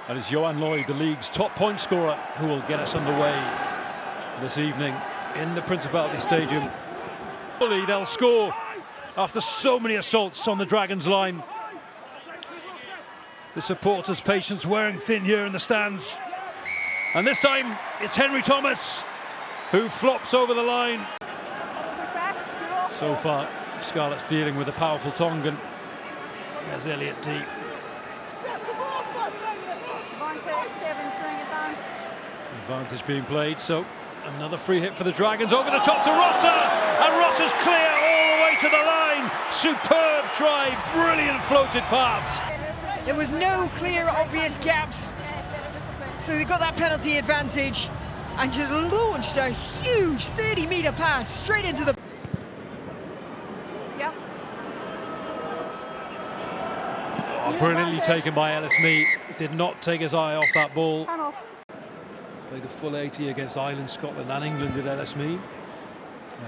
And it's Johan Lloyd, the league's top point scorer, who will get us underway this evening in the Principality Stadium. They'll score after so many assaults on the Dragons line. The supporters' patience wearing thin here in the stands. And this time, it's Henry Thomas who flops over the line. So far, Scarlets dealing with a powerful Tongan. There's Elliot D. Advantage being played, so another free hit for the Dragons, over the top to Rosser, and Rosser's clear all the way to the line. Superb try, brilliant floated pass. There was no clear, obvious gaps, so they got that penalty advantage and just launched a huge 30-metre pass straight into the... Oh, brilliantly taken by Ellis Mee. Did not take his eye off that ball. Played the full 80 against Ireland, Scotland and England at Ellis Mee.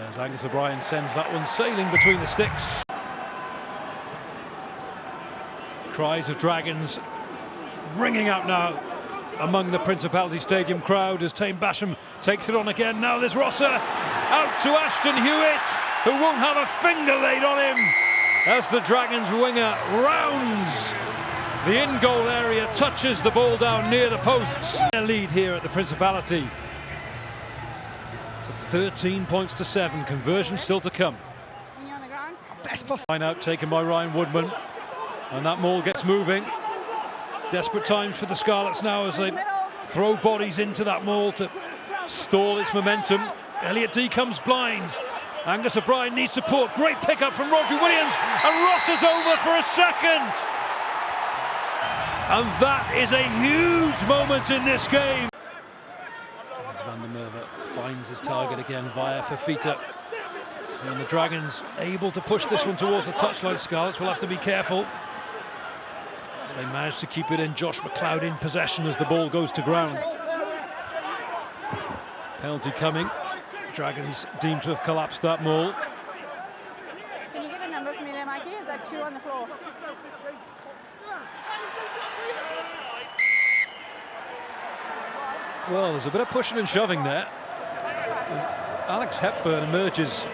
As Angus O'Brien sends that one sailing between the sticks. Cries of Dragons ringing out now among the Principality Stadium crowd as Tame Basham takes it on again. Now there's Rosser out to Ashton Hewitt, who won't have a finger laid on him as the Dragons winger rounds the in-goal area, touches the ball down near the posts. Their lead here at the Principality. 13 points to 7, conversion still to come. Best possible. Line out taken by Ryan Woodman, and that maul gets moving. Desperate times for the Scarlets now as they throw bodies into that maul to stall its momentum. Elliot D comes blind. Angus O'Brien needs support. Great pickup from Roger Williams, and Ross is over for a second. And that is a huge moment in this game. As Van der Merwe finds his target again via Fafita. And the Dragons able to push this one towards the touchline. Scarlets will have to be careful. They managed to keep it in. Josh McLeod in possession as the ball goes to ground. Penalty coming. Dragons deemed to have collapsed that maul. Can you get a number for me there, Mikey? Is that 2 on the floor? Well, there's a bit of pushing and shoving there. Alex Hepburn emerges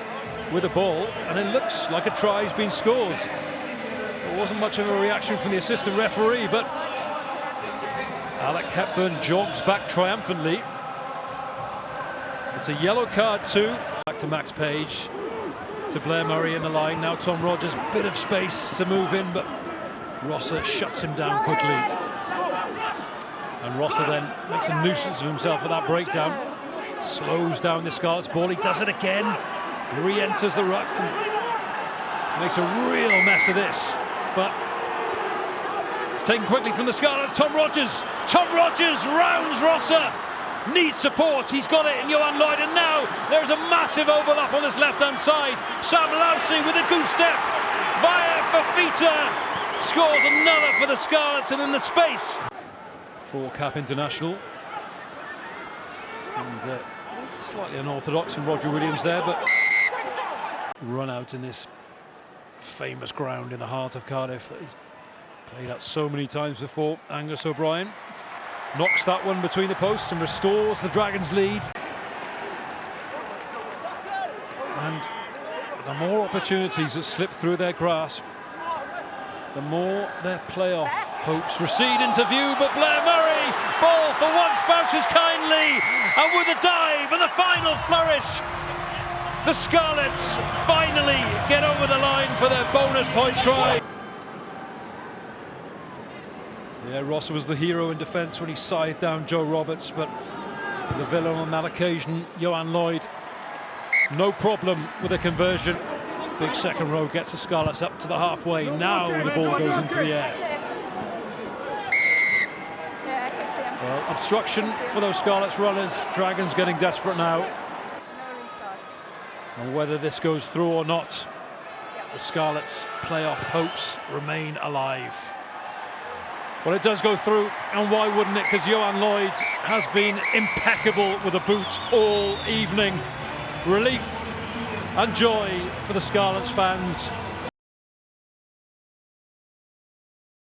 with a ball, and it looks like a try's been scored. There wasn't much of a reaction from the assistant referee, but Alex Hepburn jogs back triumphantly. It's a yellow card too. Back to Max Page, to Blair Murray in the line. Now Tom Rogers, bit of space to move in, but Rosser shuts him down quickly. And Rosser then makes a nuisance of himself at that breakdown. Slows down the Scarlets ball. He does it again. Re-enters the ruck and makes a real mess of this. But it's taken quickly from the Scarlets. Tom Rogers rounds Rosser. Needs support. He's got it in Johan Lloyd, and now there's a massive overlap on this left-hand side. Sam Lousy with a goose step via Fafita scores another for the Scarlets, and in the space. 4-cap international, and slightly unorthodox from Roger Williams there, but run out in this famous ground in the heart of Cardiff that he's played at so many times before. Angus O'Brien knocks that one between the posts and restores the Dragons' lead. And the more opportunities that slip through their grasp, the more their playoff hopes recede into view. But Blair Murray, ball for once bounces kindly, and with a dive and the final flourish, the Scarlets finally get over the line for their bonus point try. Yeah, Rosser was the hero in defence when he scythed down Joe Roberts, but the villain on that occasion, Johan Lloyd, no problem with a conversion. Big second row gets the Scarlets up to the halfway. Now the ball goes into the air. Well, obstruction for those Scarlets runners. Dragons getting desperate now. And whether this goes through or not, the Scarlets' playoff hopes remain alive. Well, it does go through, and why wouldn't it? Because Johan Lloyd has been impeccable with a boot all evening. Relief and joy for the Scarlets fans.